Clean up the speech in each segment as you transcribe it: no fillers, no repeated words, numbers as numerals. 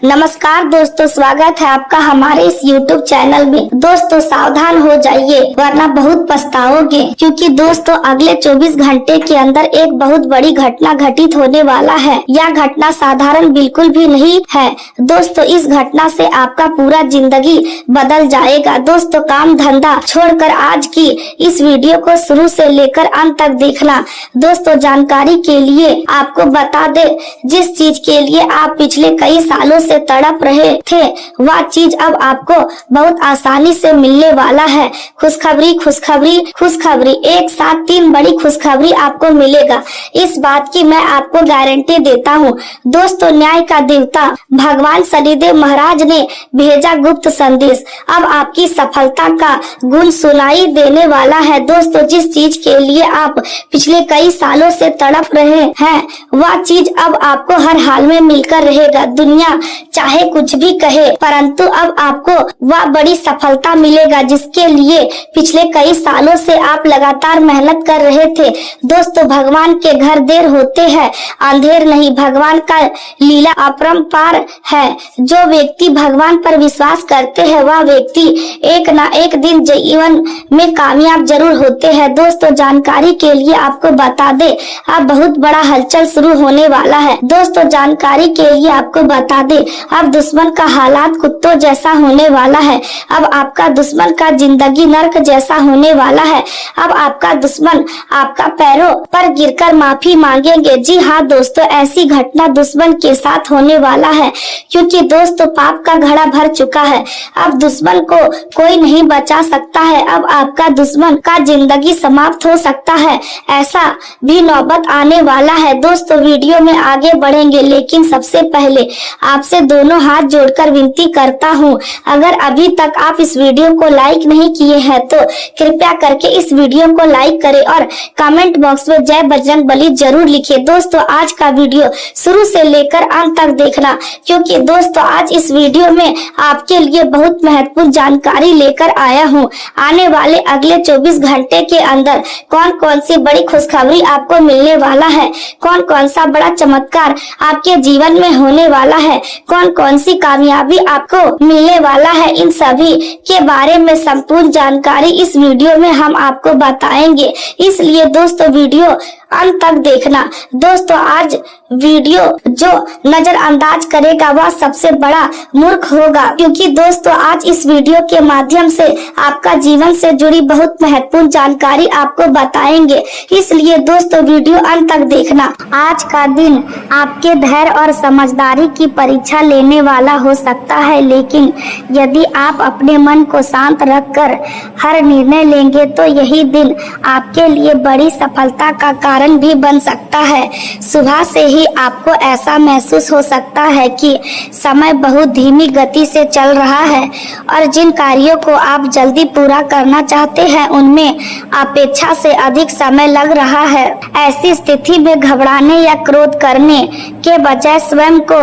नमस्कार दोस्तों, स्वागत है आपका हमारे इस YouTube चैनल में। दोस्तों सावधान हो जाइए वरना बहुत पछताओगे, क्योंकि दोस्तों अगले 24 घंटे के अंदर एक बहुत बड़ी घटना घटित होने वाला है। यह घटना साधारण बिल्कुल भी नहीं है दोस्तों। इस घटना से आपका पूरा जिंदगी बदल जाएगा। दोस्तों काम धंधा छोड़कर आज की इस वीडियो को शुरू से लेकर अंत तक देखना। दोस्तों जानकारी के लिए आपको बता दे, जिस चीज के लिए आप पिछले कई सालों से तड़प रहे थे वह चीज अब आपको बहुत आसानी से मिलने वाला है। खुशखबरी खुशखबरी खुशखबरी, एक साथ 3 बड़ी खुशखबरी आपको मिलेगा। इस बात की मैं आपको गारंटी देता हूँ। दोस्तों न्याय का देवता भगवान शनिदेव महाराज ने भेजा गुप्त संदेश। अब आपकी सफलता का गुण सुनाई देने वाला है। दोस्तों जिस चीज के लिए आप पिछले कई सालों से तड़प रहे हैं वह चीज अब आपको हर हाल में मिलकर रहेगा। दुनिया चाहे कुछ भी कहे, परंतु अब आपको वह बड़ी सफलता मिलेगा जिसके लिए पिछले कई सालों से आप लगातार मेहनत कर रहे थे। दोस्तों भगवान के घर देर होते हैं अंधेर नहीं। भगवान का लीला अपरंपार है। जो व्यक्ति भगवान पर विश्वास करते हैं वह व्यक्ति एक ना एक दिन जीवन में कामयाब जरूर होते हैं। दोस्तों जानकारी के लिए आपको बता दे, अब बहुत बड़ा हलचल शुरू होने वाला है। दोस्तों जानकारी के लिए आपको बता दे, अब दुश्मन का हालात कुत्तों जैसा होने वाला है। अब आपका दुश्मन का जिंदगी नर्क जैसा होने वाला है। अब आपका दुश्मन आपका पैरों पर गिरकर माफी मांगेंगे। जी हाँ दोस्तों, ऐसी घटना दुश्मन के साथ होने वाला है, क्योंकि दोस्तों पाप का घड़ा भर चुका है। अब दुश्मन को कोई नहीं बचा सकता है। अब आपका दुश्मन का जिंदगी समाप्त हो सकता है, ऐसा भी नौबत आने वाला है। दोस्तों वीडियो में आगे बढ़ेंगे, लेकिन सबसे पहले आपसे दोनों हाथ जोड़कर विनती करता हूँ, अगर अभी तक आप इस वीडियो को लाइक नहीं किए हैं तो कृपया करके इस वीडियो को लाइक करें और कमेंट बॉक्स में जय बजरंग बली जरूर लिखें। दोस्तों आज का वीडियो शुरू से लेकर अंत तक देखना, क्योंकि दोस्तों आज इस वीडियो में आपके लिए बहुत महत्वपूर्ण जानकारी लेकर आया हूँ। आने वाले अगले 24 घंटे के अंदर कौन कौन सी बड़ी खुशखबरी आपको मिलने वाला है, कौन कौन सा बड़ा चमत्कार आपके जीवन में होने वाला है, कौन कौन सी कामयाबी आपको मिलने वाला है, इन सभी के बारे में संपूर्ण जानकारी इस वीडियो में हम आपको बताएंगे। इसलिए दोस्तों वीडियो अंत तक देखना। दोस्तों आज वीडियो जो नजरअंदाज करेगा वह सबसे बड़ा मूर्ख होगा, क्योंकि दोस्तों आज इस वीडियो के माध्यम से आपका जीवन से जुड़ी बहुत महत्वपूर्ण जानकारी आपको बताएंगे। इसलिए दोस्तों वीडियो अंत तक देखना। आज का दिन आपके धैर्य और समझदारी की परीक्षा लेने वाला हो सकता है, लेकिन यदि आप अपने मन को शांत रखकर हर निर्णय लेंगे तो यही दिन आपके लिए बड़ी सफलता का कारण भी बन सकता है। सुबह से ही आपको ऐसा महसूस हो सकता है कि समय बहुत धीमी गति से चल रहा है और जिन कार्यों को आप जल्दी पूरा करना चाहते हैं उनमें अपेक्षा से अधिक समय लग रहा है। ऐसी स्थिति में घबराने या क्रोध करने के बजाय स्वयं को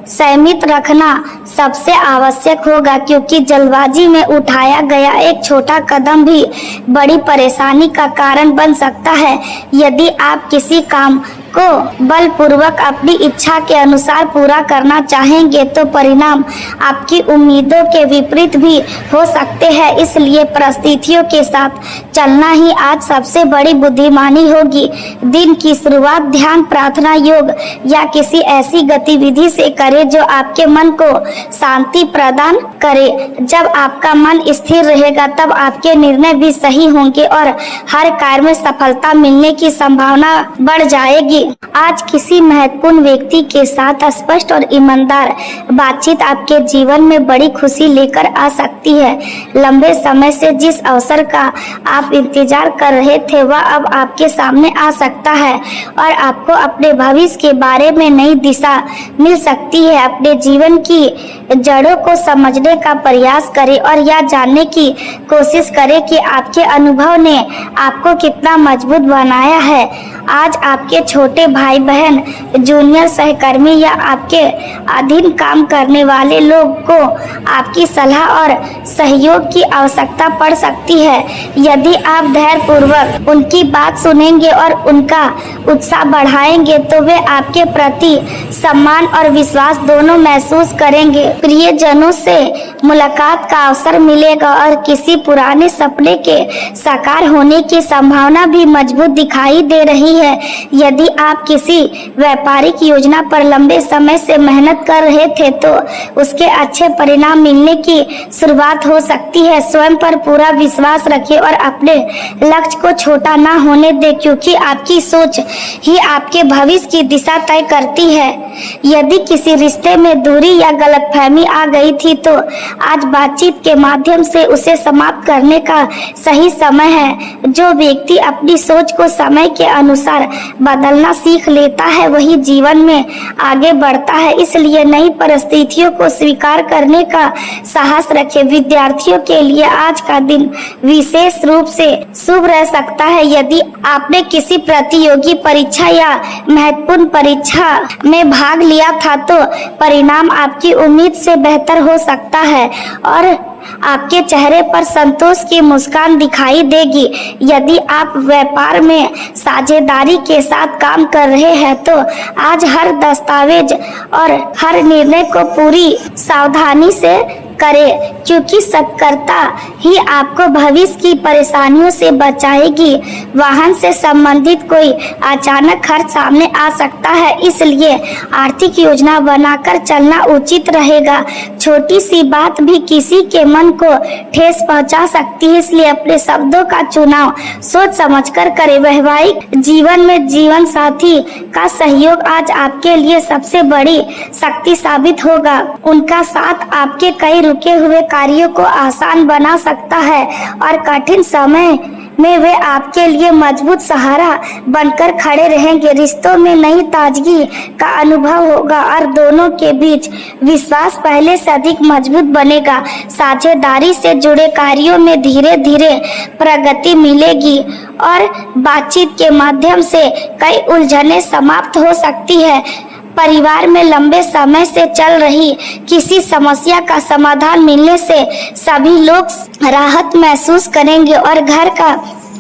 संयमित रखना सबसे आवश्यक होगा, क्योंकि जल्दबाजी में उठाया गया एक छोटा कदम भी बड़ी परेशानी का कारण बन सकता है। यदि आप किसी काम को बलपूर्वक अपनी इच्छा के अनुसार पूरा करना चाहेंगे तो परिणाम आपकी उम्मीदों के विपरीत भी हो सकते हैं। इसलिए परिस्थितियों के साथ चलना ही आज सबसे बड़ी बुद्धिमानी होगी। दिन की शुरुआत ध्यान, प्रार्थना, योग या किसी ऐसी गतिविधि से करें जो आपके मन को शांति प्रदान करे। जब आपका मन स्थिर रहेगा तब आपके निर्णय भी सही होंगे और हर कार्य में सफलता मिलने की संभावना बढ़ जाएगी। आज किसी महत्वपूर्ण व्यक्ति के साथ स्पष्ट और ईमानदार बातचीत आपके जीवन में बड़ी खुशी लेकर आ सकती है। लंबे समय से जिस अवसर का आप इंतजार कर रहे थे वह अब आपके सामने आ सकता है और आपको अपने भविष्य के बारे में नई दिशा मिल सकती है। अपने जीवन की जड़ों को समझने का प्रयास करें और यह जानने की कोशिश करें कि आपके अनुभव ने आपको कितना मजबूत बनाया है। आज आपके छोटे छोटे भाई बहन, जूनियर सहकर्मी या आपके अधीन काम करने वाले लोग को आपकी सलाह और सहयोग की आवश्यकता पड़ सकती है। यदि आप धैर्यपूर्वक उनकी बात सुनेंगे और उनका उत्साह बढ़ाएंगे तो वे आपके प्रति सम्मान और विश्वास दोनों महसूस करेंगे। प्रियजनों से मुलाकात का अवसर मिलेगा और किसी पुराने सपने के साकार होने की संभावना भी मजबूत दिखाई दे रही है। यदि आप किसी व्यापारिक योजना पर लंबे समय से मेहनत कर रहे थे तो उसके अच्छे परिणाम मिलने की शुरुआत हो सकती है। स्वयं पर पूरा विश्वास रखें और अपने लक्ष्य को छोटा ना होने दें, क्योंकि आपकी सोच ही आपके भविष्य की दिशा तय करती है। यदि किसी रिश्ते में दूरी या गलतफहमी आ गई थी तो आज बातचीत के माध्यम से उसे समाप्त करने का सही समय है। जो व्यक्ति अपनी सोच को समय के अनुसार बदलना सीख लेता है वही जीवन में आगे बढ़ता है। इसलिए नई परिस्थितियों को स्वीकार करने का साहस रखें। विद्यार्थियों के लिए आज का दिन विशेष रूप से शुभ रह सकता है। यदि आपने किसी प्रतियोगी परीक्षा या महत्वपूर्ण परीक्षा में भाग लिया था तो परिणाम आपकी उम्मीद से बेहतर हो सकता है और आपके चेहरे पर संतोष की मुस्कान दिखाई देगी। यदि आप व्यापार में साझेदारी के साथ काम कर रहे हैं तो आज हर दस्तावेज और हर निर्णय को पूरी सावधानी से करें, क्योंकि सतर्कता ही आपको भविष्य की परेशानियों से बचाएगी। वाहन से संबंधित कोई अचानक खर्च सामने आ सकता है, इसलिए आर्थिक योजना बनाकर चलना उचित रहेगा। छोटी सी बात भी किसी के मन को ठेस पहुंचा सकती है, इसलिए अपने शब्दों का चुनाव सोच समझकर करें। वैवाहिक जीवन में जीवन साथी का सहयोग आज आपके लिए सबसे बड़ी शक्ति साबित होगा। उनका साथ आपके कई रुके हुए कार्यों को आसान बना सकता है और कठिन समय में वे आपके लिए मजबूत सहारा बनकर खड़े रहेंगे। रिश्तों में नई ताजगी का अनुभव होगा और दोनों के बीच विश्वास पहले से अधिक मजबूत बनेगा। साझेदारी से जुड़े कार्यों में धीरे धीरे प्रगति मिलेगी और बातचीत के माध्यम से कई उलझनें समाप्त हो सकती है। परिवार में लंबे समय से चल रही किसी समस्या का समाधान मिलने से सभी लोग राहत महसूस करेंगे और घर का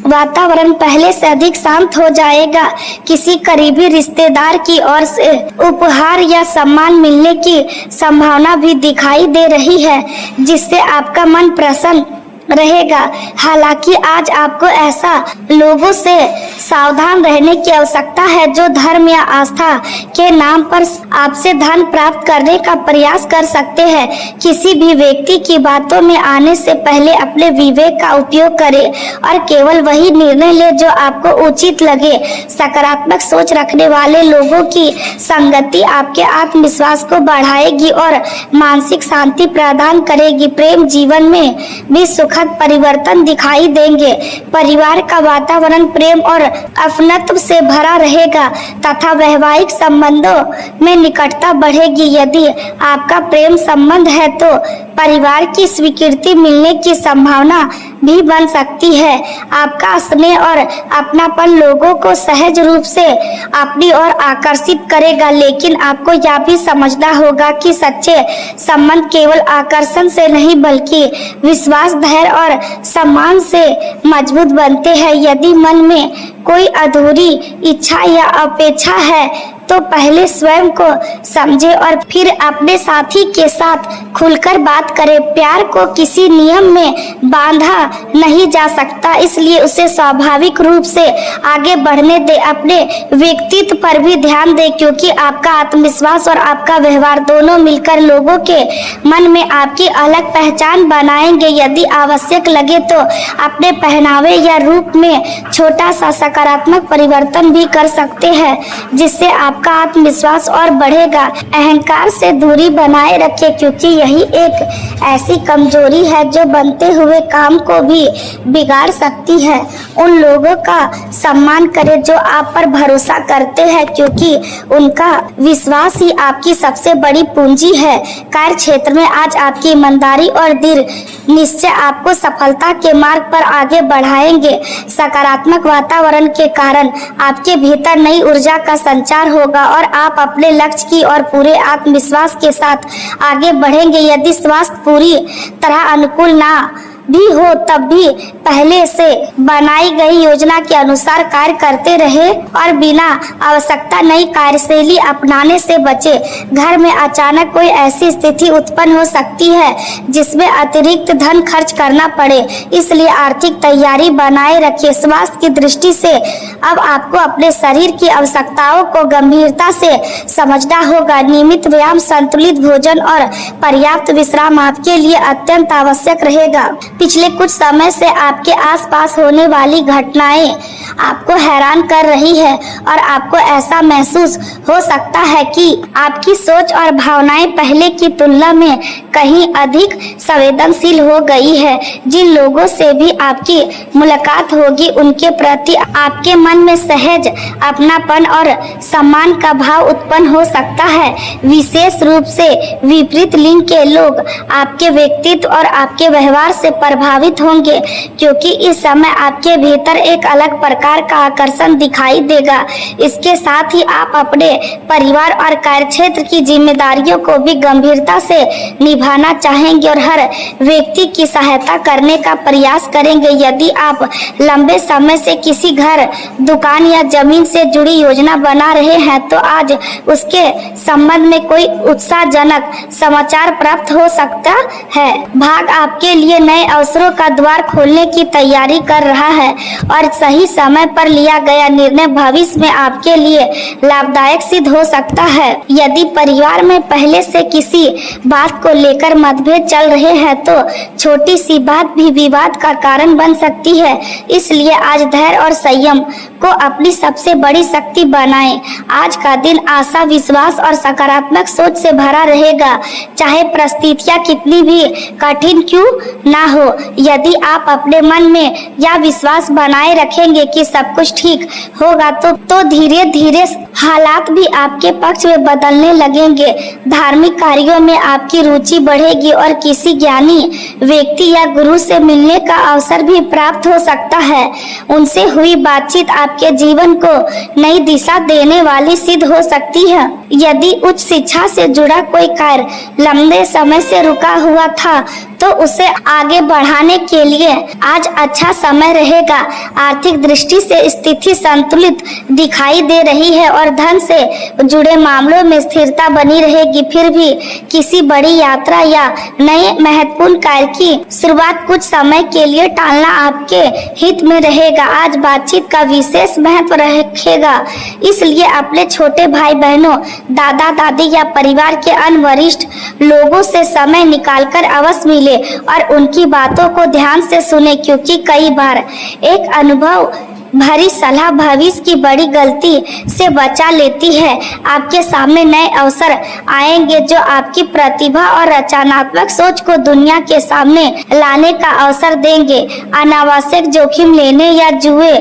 वातावरण पहले से अधिक शांत हो जाएगा। किसी करीबी रिश्तेदार की ओर से उपहार या सम्मान मिलने की संभावना भी दिखाई दे रही है, जिससे आपका मन प्रसन्न रहेगा। हालांकि आज आपको ऐसा लोगों से सावधान रहने की आवश्यकता है जो धर्म या आस्था के नाम पर आपसे धन प्राप्त करने का प्रयास कर सकते हैं। किसी भी व्यक्ति की बातों में आने से पहले अपने विवेक का उपयोग करें और केवल वही निर्णय ले जो आपको उचित लगे। सकारात्मक सोच रखने वाले लोगों की संगति आपके आत्मविश्वास को बढ़ाएगी और मानसिक शांति प्रदान करेगी। प्रेम जीवन में भी सुखद परिवर्तन दिखाई देंगे। परिवार का वातावरण प्रेम और अपनत्व से भरा रहेगा तथा वैवाहिक संबंधों में निकटता बढ़ेगी। यदि आपका प्रेम संबंध है तो परिवार की स्वीकृति मिलने की संभावना भी बन सकती है। आपका स्नेह और अपनापन लोगों को सहज रूप से अपनी ओर आकर्षित करेगा, लेकिन आपको यह भी समझना होगा कि सच्चे संबंध केवल आकर्षण से नहीं बल्कि विश्वास, धैर्य और सम्मान से मजबूत बनते हैं। यदि मन में कोई अधूरी इच्छा या अपेक्षा है तो पहले स्वयं को समझे और फिर अपने साथी के साथ खुलकर बात करें। प्यार को किसी नियम में बांधा नहीं जा सकता, इसलिए उसे स्वाभाविक रूप से आगे बढ़ने दे। अपने व्यक्तित्व पर भी ध्यान दें, क्योंकि आपका आत्मविश्वास और आपका व्यवहार दोनों मिलकर लोगों के मन में आपकी अलग पहचान बनाएंगे। यदि आवश्यक लगे तो अपने पहनावे या रूप में छोटा सा सकारात्मक परिवर्तन भी कर सकते हैं, जिससे आपका आत्मविश्वास और बढ़ेगा। अहंकार से दूरी बनाए रखें, क्योंकि यही एक ऐसी कमजोरी है जो बनते हुए काम को भी बिगाड़ सकती है। उन लोगों का सम्मान करें जो आप पर भरोसा करते हैं, क्योंकि उनका विश्वास ही आपकी सबसे बड़ी पूंजी है। कार्य क्षेत्र में आज आपकी ईमानदारी और दृढ़ निश्चय आपको सफलता के मार्ग पर आगे बढ़ाएंगे। सकारात्मक वातावरण वातावरण के कारण आपके भीतर नई ऊर्जा का संचार होगा और आप अपने लक्ष्य की ओर पूरे आत्मविश्वास के साथ आगे बढ़ेंगे। यदि स्वास्थ्य पूरी तरह अनुकूल ना भी हो तब भी पहले से बनाई गई योजना के अनुसार कार्य करते रहे और बिना आवश्यकता नई कार्यशैली अपनाने से बचे। घर में अचानक कोई ऐसी स्थिति उत्पन्न हो सकती है जिसमें अतिरिक्त धन खर्च करना पड़े, इसलिए आर्थिक तैयारी बनाए रखिए। स्वास्थ्य की दृष्टि से अब आपको अपने शरीर की आवश्यकताओं को गंभीरता से समझना होगा। नियमित व्यायाम, संतुलित भोजन और पर्याप्त विश्राम आपके लिए अत्यंत आवश्यक रहेगा। पिछले कुछ समय से आपके आसपास होने वाली घटनाएं आपको हैरान कर रही है और आपको ऐसा महसूस हो सकता है कि आपकी सोच और भावनाएं पहले की तुलना में कहीं अधिक संवेदनशील हो गई है। जिन लोगों से भी आपकी मुलाकात होगी उनके प्रति आपके मन में सहज अपनापन और सम्मान का भाव उत्पन्न हो सकता है। विशेष रूप से विपरीत लिंग के लोग आपके व्यक्तित्व और आपके व्यवहार से प्रभावित होंगे, क्योंकि इस समय आपके भीतर एक अलग प्रकार का आकर्षण दिखाई देगा। इसके साथ ही आप अपने परिवार और कार्यक्षेत्र की जिम्मेदारियों को भी गंभीरता से निभाना चाहेंगे और हर व्यक्ति की सहायता करने का प्रयास करेंगे। यदि आप लंबे समय से किसी घर, दुकान या जमीन से जुड़ी योजना बना रहे हैं तो आज उसके संबंध में कोई उत्साहजनक समाचार प्राप्त हो सकता है। भाग आपके लिए नए अवसरों का द्वार खोलने की तैयारी कर रहा है और सही समय पर लिया गया निर्णय भविष्य में आपके लिए लाभदायक सिद्ध हो सकता है। यदि परिवार में पहले से किसी बात को लेकर मतभेद चल रहे हैं तो छोटी सी बात भी विवाद का कारण बन सकती है, इसलिए आज धैर्य और संयम को अपनी सबसे बड़ी शक्ति बनाएं। आज का दिन आशा, विश्वास और सकारात्मक सोच से भरा रहेगा, चाहे परिस्थितियां कितनी भी कठिन क्यों ना हो। यदि आप अपने मन में यह विश्वास बनाए रखेंगे कि सब कुछ ठीक होगा तो धीरे धीरे हालात भी आपके पक्ष में बदलने लगेंगे। धार्मिक कार्यों में आपकी रुचि बढ़ेगी और किसी ज्ञानी व्यक्ति या गुरु से मिलने का अवसर भी प्राप्त हो सकता है। उनसे हुई बातचीत आपके जीवन को नई दिशा देने वाली सिद्ध हो सकती है। यदि उच्च शिक्षा से जुड़ा कोई कार्य लंबे समय से रुका हुआ था तो उसे आगे बढ़ाने के लिए आज अच्छा समय रहेगा। आर्थिक दृष्टि से स्थिति संतुलित दिखाई दे रही है और धन से जुड़े मामलों में स्थिरता बनी रहेगी। फिर भी किसी बड़ी यात्रा या नए महत्वपूर्ण कार्य की शुरुआत कुछ समय के लिए टालना आपके हित में रहेगा। आज बातचीत का विशेष महत्व रखेगा, इसलिए अपने छोटे भाई बहनों, दादा दादी या परिवार के अन्य वरिष्ठ लोगों से समय निकालकर अवश्य मिले और उनकी बातों को ध्यान से सुने, क्योंकि कई बार एक अनुभव भरी सलाह भविष्य की बड़ी गलती से बचा लेती है। आपके सामने नए अवसर आएंगे जो आपकी प्रतिभा और रचनात्मक सोच को दुनिया के सामने लाने का अवसर देंगे। अनावश्यक जोखिम लेने या जुए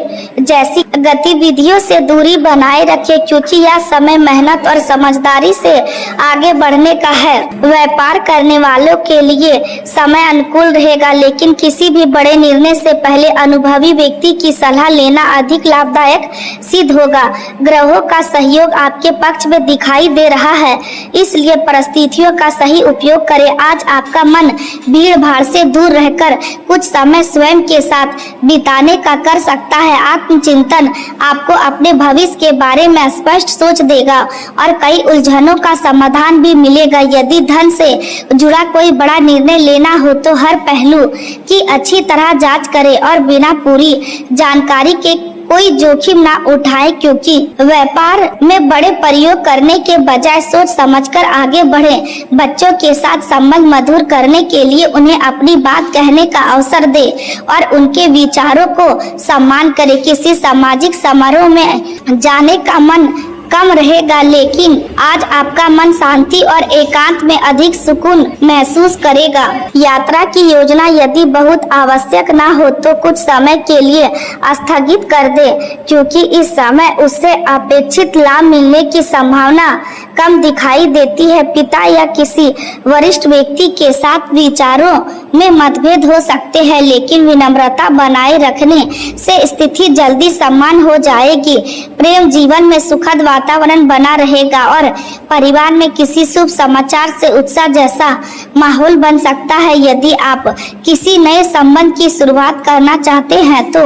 जैसी गतिविधियों से दूरी बनाए रखें, क्योंकि यह समय मेहनत और समझदारी से आगे बढ़ने का है। व्यापार करने वालों के लिए समय अनुकूल रहेगा, लेकिन किसी भी बड़े निर्णय से पहले अनुभवी व्यक्ति की सलाह लेना अधिक लाभदायक सिद्ध होगा। ग्रहों का सहयोग आपके पक्ष में दिखाई दे रहा है, इसलिए परिस्थितियों का सही उपयोग करें। आज आपका मन भीड़ भाड़ से दूर रहकर कुछ समय स्वयं के साथ बिताने का कर सकता है। आत्मचिंतन आपको अपने भविष्य के बारे में स्पष्ट सोच देगा और कई उलझनों का समाधान भी मिलेगा। यदि धन से जुड़ा कोई बड़ा निर्णय लेना हो तो हर पहलू की अच्छी तरह जांच करें और बिना पूरी जानकारी के कोई जोखिम ना उठाए, क्योंकि व्यापार में बड़े प्रयोग करने के बजाय सोच समझकर आगे बढ़ें। बच्चों के साथ संबंध मधुर करने के लिए उन्हें अपनी बात कहने का अवसर दे और उनके विचारों को सम्मान करें। किसी सामाजिक समारोह में जाने का मन कम रहेगा, लेकिन आज आपका मन शांति और एकांत में अधिक सुकून महसूस करेगा। यात्रा की योजना यदि बहुत आवश्यक ना हो तो कुछ समय के लिए स्थगित कर दे, क्योंकि इस समय उससे अपेक्षित लाभ मिलने की संभावना कम दिखाई देती है। पिता या किसी वरिष्ठ व्यक्ति के साथ विचारों में मतभेद हो सकते हैं, लेकिन विनम्रता बनाए रखने से स्थिति जल्दी सम्मान हो जाएगी। प्रेम जीवन में सुखद वातावरण बना रहेगा और परिवार में किसी शुभ समाचार से उत्साह जैसा माहौल बन सकता है। यदि आप किसी नए संबंध की शुरुआत करना चाहते हैं तो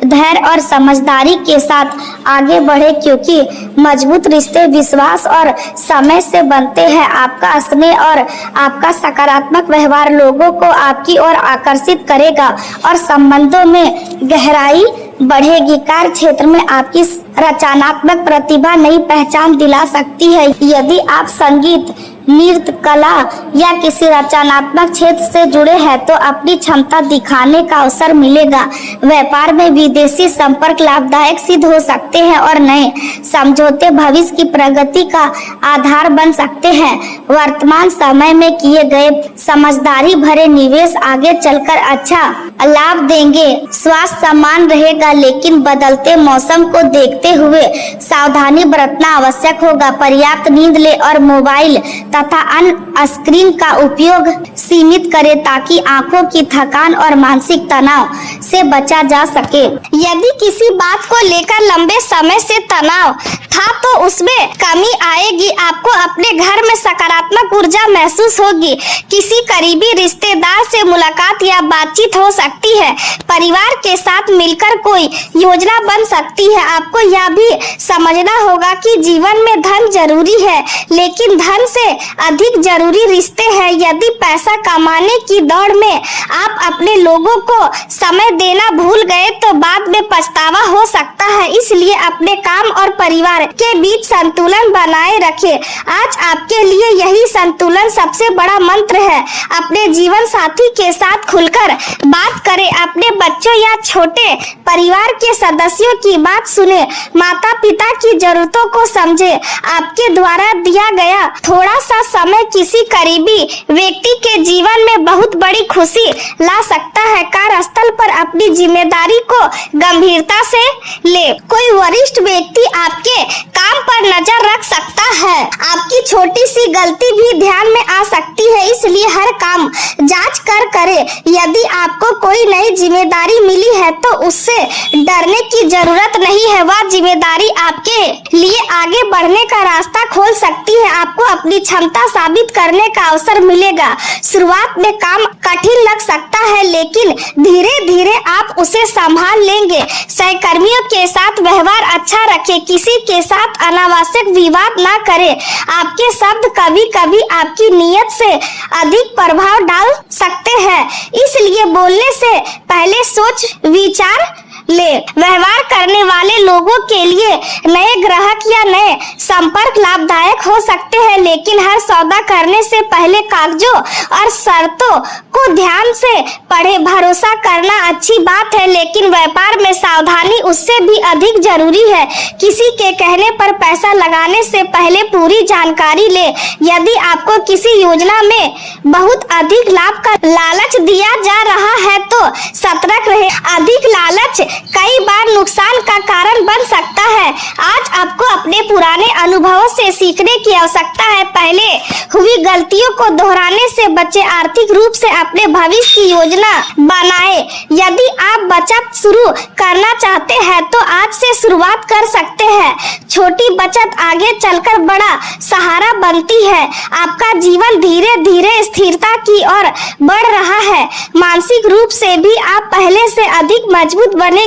धैर्य और समझदारी के साथ आगे बढ़े, क्योंकि मजबूत रिश्ते विश्वास और समय से बनते हैं। आपका स्नेह और आपका सकारात्मक व्यवहार लोगों को आपकी ओर आकर्षित करेगा और संबंधों में गहराई बढ़ेगी। कार्य क्षेत्र में आपकी रचनात्मक प्रतिभा नई पहचान दिला सकती है। यदि आप संगीत, नृत्य, कला या किसी रचनात्मक क्षेत्र से जुड़े हैं तो अपनी क्षमता दिखाने का अवसर मिलेगा। व्यापार में विदेशी संपर्क लाभदायक सिद्ध हो सकते हैं और नए समझौते भविष्य की प्रगति का आधार बन सकते हैं। वर्तमान समय में किए गए समझदारी भरे निवेश आगे चलकर अच्छा लाभ देंगे। स्वास्थ्य समान रहेगा, लेकिन बदलते मौसम को देखते हुए सावधानी बरतना आवश्यक होगा। पर्याप्त नींद ले और मोबाइल तथा अन्य स्क्रीन का उपयोग सीमित करें ताकि आंखों की थकान और मानसिक तनाव से बचा जा सके। यदि किसी बात को लेकर लंबे समय से तनाव था तो उसमें कमी आएगी। आपको अपने घर में सकारात्मक ऊर्जा महसूस होगी। किसी करीबी रिश्तेदार से मुलाकात या बातचीत हो सकती है। परिवार के साथ मिलकर कोई योजना बन सकती है। आपको यह भी समझना होगा कि जीवन में धन जरूरी है, लेकिन धन से अधिक जरूरी रिश्ते हैं। यदि पैसा कमाने की दौड़ में आप अपने लोगों को समय देना भूल गए तो बाद में पछतावा हो सकता है। इसलिए अपने काम और परिवार के बीच संतुलन बनाए रखें। आज आपके लिए यही संतुलन सबसे बड़ा मंत्र है। अपने जीवन साथी के साथ खुलकर बात करें। अपने बच्चों या छोटे परिवार के सदस्यों की बात सुने। माता पिता की जरूरतों को समझे। आपके द्वारा दिया गया थोड़ा सा समय किसी करीबी व्यक्ति के जीवन में बहुत बड़ी खुशी ला सकता है। कार्यस्थल पर अपनी जिम्मेदारी को गंभीरता से ले। कोई वरिष्ठ व्यक्ति आपके काम पर नजर रख सकता है। आपकी छोटी सी गलती भी ध्यान में आ सकती है, इसलिए हर काम जांच कर करें। यदि आपको कोई नई जिम्मेदारी मिली है तो उससे डरने की जरूरत नहीं है। वह जिम्मेदारी आपके लिए आगे बढ़ने का रास्ता खोल सकती है। आपको अपनी क्षमता साबित करने का अवसर मिलेगा। शुरुआत में काम कठिन लग सकता है, लेकिन धीरे धीरे आप उसे संभाल लेंगे। सहकर्मियों के साथ व्यवहार अच्छा रखें। किसी के साथ अनावश्यक विवाद ना करें। आपके शब्द कभी कभी आपकी नीयत से अधिक प्रभाव डाल सकते हैं, इसलिए बोलने से पहले सोच विचार ले। व्यवहार करने वाले लोगों के लिए नए ग्राहक या नए संपर्क लाभदायक हो सकते हैं, लेकिन हर सौदा करने से पहले कागजों और शर्तों को ध्यान से पढ़े। भरोसा करना अच्छी बात है, लेकिन व्यापार में सावधानी उससे भी अधिक जरूरी है। किसी के कहने पर पैसा लगाने से पहले पूरी जानकारी ले। यदि आपको किसी योजना में बहुत अधिक लाभ का लालच दिया जा रहा है तो सतर्क रहे। अधिक लालच कई बार नुकसान का कारण बन सकता है। आज आपको अपने पुराने अनुभवों से सीखने की आवश्यकता है। पहले हुई गलतियों को दोहराने से बचे। आर्थिक रूप से अपने भविष्य की योजना बनाए। यदि आप बचत शुरू करना चाहते हैं तो आज से शुरुआत कर सकते हैं। छोटी बचत आगे चलकर बड़ा सहारा बनती है। आपका जीवन धीरे धीरे स्थिरता की ओर बढ़ रहा है। मानसिक रूप से भी आप पहले से अधिक मजबूत बनेंगे।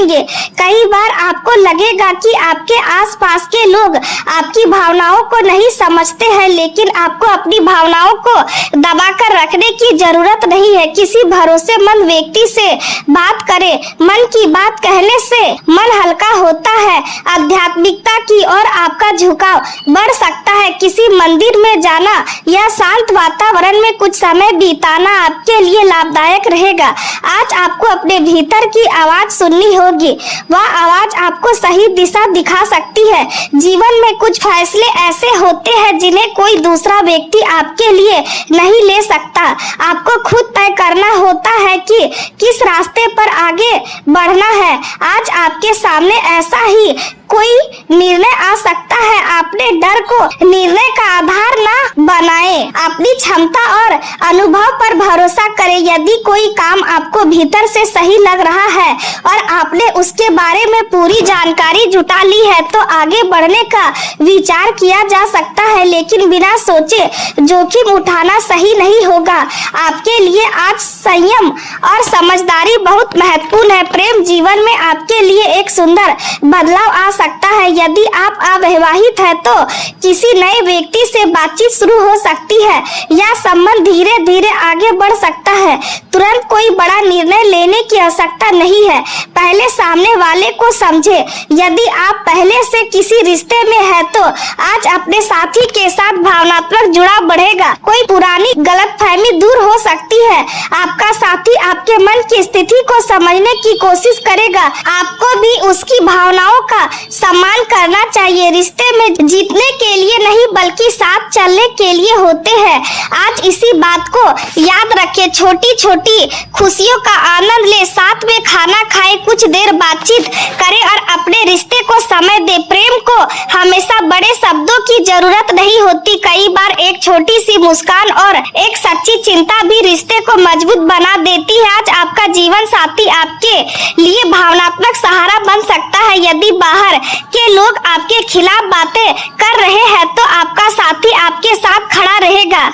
कई बार आपको लगेगा कि आपके आसपास के लोग आपकी भावनाओं को नहीं समझते हैं, लेकिन आपको अपनी भावनाओं को दबाकर रखने की जरूरत नहीं है। किसी भरोसेमंद व्यक्ति से बात करें। मन की बात कहने से मन हल्का होता है। आध्यात्मिकता की ओर आपका झुकाव बढ़ सकता है। किसी मंदिर में जाना या शांत वातावरण में कुछ समय बिताना आपके लिए लाभदायक रहेगा। आज आपको अपने भीतर की आवाज सुननी होगी। वह आवाज आपको सही दिशा दिखा सकती है। जीवन में कुछ फैसले ऐसे होते हैं जिन्हें कोई दूसरा व्यक्ति आपके लिए नहीं ले सकता। आपको खुद तय करना होता है कि किस रास्ते पर आगे बढ़ना है। आज आपके सामने ऐसा ही कोई निर्णय आ सकता है। अपने डर को निर्णय का आधार ना बनाए, अपनी क्षमता और अनुभव पर भरोसा करें। यदि कोई काम आपको भीतर से सही लग रहा है और आपने उसके बारे में पूरी जानकारी जुटा ली है तो आगे बढ़ने का विचार किया जा सकता है, लेकिन बिना सोचे जोखिम उठाना सही नहीं होगा। आपके लिए आज संयम और समझदारी बहुत महत्वपूर्ण है। प्रेम जीवन में आपके लिए एक सुंदर बदलाव आ सकता है। यदि आप अविवाहित हैं तो किसी नए व्यक्ति से बातचीत शुरू हो सकती है या संबंध धीरे धीरे आगे बढ़ सकता है। तुरंत कोई बड़ा निर्णय लेने की आवश्यकता नहीं है, पहले सामने वाले को समझे। यदि आप पहले से किसी रिश्ते में है तो आज अपने साथी के साथ भावनात्मक जुड़ाव बढ़ेगा। कोई पुरानी गलतफहमी दूर हो सकती है। आपका साथी आपके मन की स्थिति को समझने की कोशिश करेगा। आपको भी उसकी भावनाओं का सम्मान करना चाहिए। रिश्ते में जीतने के लिए नहीं बल्कि साथ चलने के लिए होते हैं। आज इसी बात को याद रखें, छोटी छोटी खुशियों का आनंद ले, साथ में खाना खाए, कुछ देर बातचीत करें और अपने रिश्ते को समय दे। प्रेम को हमेशा बड़े शब्दों की जरूरत नहीं होती, कई बार एक छोटी सी मुस्कान और एक सच्ची चिंता भी रिश्ते को मजबूत बना देती है। आज आपका जीवन साथी आपके लिए भावनात्मक सहारा बन सकता है। यदि बाहर के लोग आपके खिलाफ बातें कर रहे हैं तो आपका साथी आपके साथ खड़ा रहेगा।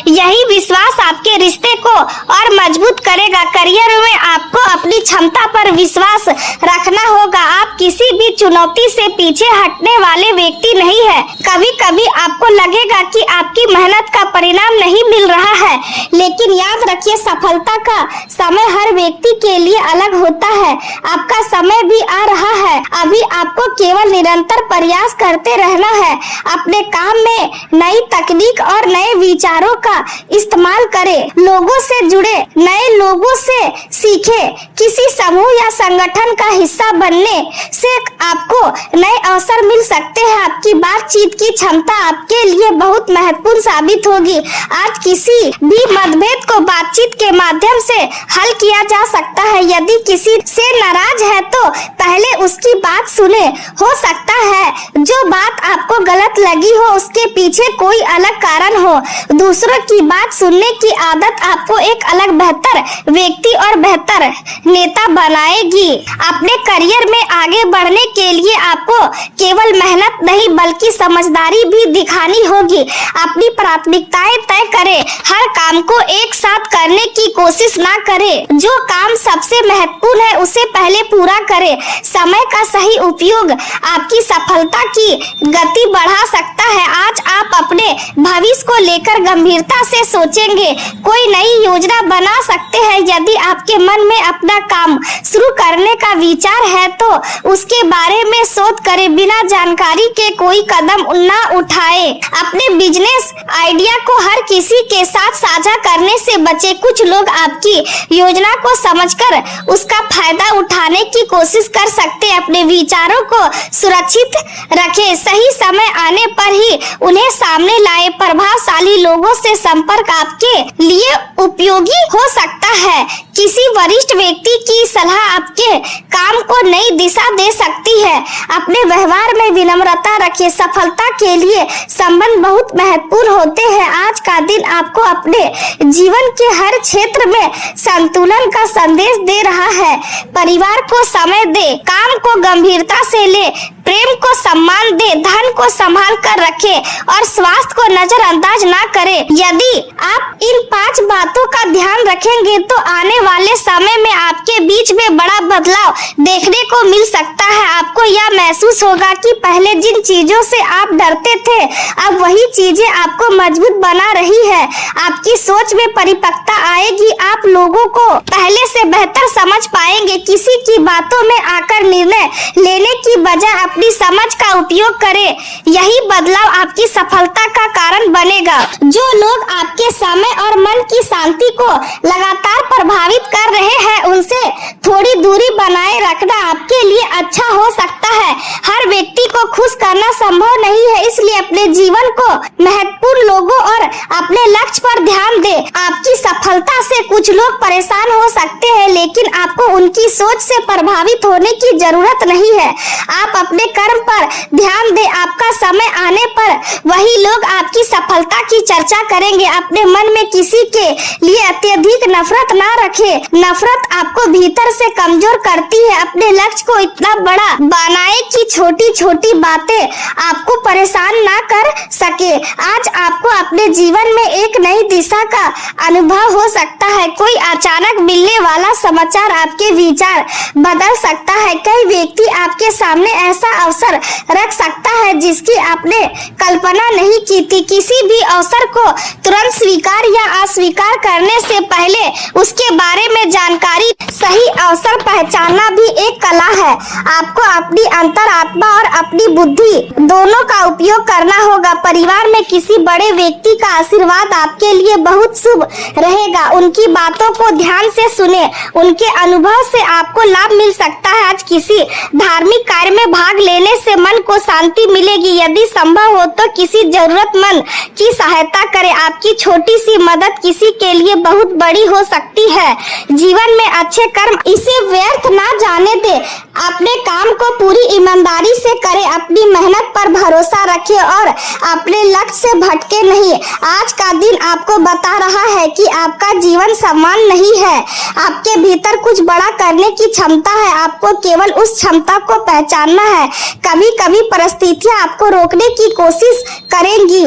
यही विश्वास आपके रिश्ते को और मजबूत करेगा। करियर में आपको अपनी क्षमता पर विश्वास रखना होगा। आप किसी भी चुनौती से पीछे हटने वाले व्यक्ति नहीं है। कभी कभी आपको लगेगा कि आपकी मेहनत का परिणाम नहीं मिल रहा है, लेकिन याद रखिए सफलता का समय हर व्यक्ति के लिए अलग होता है। आपका समय भी आ रहा है। अभी आपको केवल निरंतर प्रयास करते रहना है। अपने काम में नई तकनीक और नए विचारों का इस्तेमाल करें। लोगों से जुड़े, नए लोगों से सीखे। किसी समूह या संगठन का हिस्सा बनने से आपको नए अवसर मिल सकते हैं। आपकी बातचीत की क्षमता आपके लिए बहुत महत्वपूर्ण साबित होगी। आज किसी भी मतभेद को बातचीत के माध्यम से हल किया जा सकता है। यदि किसी से नाराज है तो पहले उसकी बात सुने। हो सकता है जो बात आपको गलत लगी हो उसके पीछे कोई अलग कारण हो। दूसरों की बात सुनने की आदत आपको एक अलग बेहतर व्यक्ति और बेहतर नेता बनाएगी। अपने करियर में आगे बढ़ने के लिए आपको केवल मेहनत नहीं बल्कि समझदारी भी दिखानी होगी। अपनी प्राथमिकताएं तय करें। हर काम को एक साथ करने की कोशिश ना करें। जो काम सबसे महत्वपूर्ण है उसे पहले पूरा करें। समय का सही उपयोग आपकी सफलता की गति बढ़ा सकता है। आज आप अपने भविष्य को लेकर गंभीरता से सोचेंगे, कोई नई योजना बना सकते हैं। यदि आपके मन में अपना काम शुरू करने का विचार है तो उसके बारे में शोध करें। बिना जानकारी के कोई कदम ना उठाए। अपने बिजनेस आइडिया को हर किसी के साथ साझा करने से बचे। कुछ लोग आपकी योजना को समझकर उसका फायदा उठाने की कोशिश कर सकते हैं। अपने विचारों को सुरक्षित रखें। सही समय आने पर ही उन्हें सामने लाए। प्रभावशाली लोगों से संपर्क आपके लिए उपयोगी हो सकता है। किसी वरिष्ठ व्यक्ति की सलाह आपके काम को नई दिशा दे सकती है। अपने व्यवहार में विनम्रता रखिए। सफलता के लिए संबंध बहुत महत्वपूर्ण होते हैं। आज का दिन आपको अपने जीवन के हर क्षेत्र में संतुलन का संदेश दे रहा है। परिवार को समय दे, काम को गंभीरता से ले, प्रेम को सम्मान दे, धन को संभाल कर रखे और स्वास्थ्य को नजरअंदाज ना करें। यदि आप इन 5 बातों का ध्यान रखेंगे तो आने वाले समय में आपके बीच में बड़ा बदलाव देखने को मिल सकता है। आपको यह महसूस होगा कि पहले जिन चीजों से आप डरते थे अब वही चीजें आपको मजबूत बना रही है। आपकी सोच में परिपक्वता आएगी। आप लोगों को पहले से बेहतर समझ पाएंगे। किसी की बातों में आकर निर्णय लेने की बजाय अपनी समझ का उपयोग करें। यही बदलाव आपकी सफलता का कारण बनेगा। जो लोग आपके समय और मन की शांति को लगातार प्रभावित कर रहे हैं उनसे थोड़ी दूरी बनाए रखना आपके लिए अच्छा हो सकता है। हर व्यक्ति को खुश करना संभव नहीं है, इसलिए अपने जीवन को महत्वपूर्ण लोगों और अपने लक्ष्य पर ध्यान दें। आपकी सफलता सफलता से कुछ लोग परेशान हो सकते हैं, लेकिन आपको उनकी सोच से प्रभावित होने की जरूरत नहीं है। आप अपने कर्म पर ध्यान दें। आपका समय आने पर वही लोग आपकी सफलता की चर्चा करेंगे। अपने मन में किसी के लिए अत्यधिक नफरत ना रखें। नफरत आपको भीतर से कमजोर करती है। अपने लक्ष्य को इतना बड़ा बनाए कि छोटी छोटी बातें आपको परेशान ना कर सके। आज आपको अपने जीवन में एक नई दिशा का अनुभव हो सकता है। कोई अचानक मिलने वाला समाचार आपके विचार बदल सकता है। कई व्यक्ति आपके सामने ऐसा अवसर रख सकता है जिसकी आपने कल्पना नहीं की थी। किसी भी अवसर को तुरंत स्वीकार या अस्वीकार करने से पहले उसके बारे में जानकारी, सही अवसर पहचानना भी एक कला है। आपको अपनी अंतरात्मा और अपनी बुद्धि दोनों का उपयोग करना होगा। परिवार में किसी बड़े व्यक्ति का आशीर्वाद आपके लिए बहुत शुभ रहेगा। उनकी बातों को ध्यान से सुने, उनके अनुभव से आपको लाभ मिल सकता है। आज किसी धार्मिक कार्य में भाग लेने से मन को शांति मिलेगी। यदि संभव हो तो किसी जरूरतमंद की सहायता करें। आपकी छोटी सी मदद किसी के लिए बहुत बड़ी हो सकती है। जीवन में अच्छे कर्म इसे व्यर्थ ना जाने दे। अपने काम को पूरी ईमानदारी से करें। अपनी मेहनत पर भरोसा रखें और अपने लक्ष्य से भटके नहीं। आज का दिन आपको बता रहा है कि आपका जीवन समान नहीं है। आपके भीतर कुछ बड़ा करने की क्षमता है। आपको केवल उस क्षमता को पहचानना है। कभी कभी परिस्थितियां आपको रोकने की कोशिश करेंगी,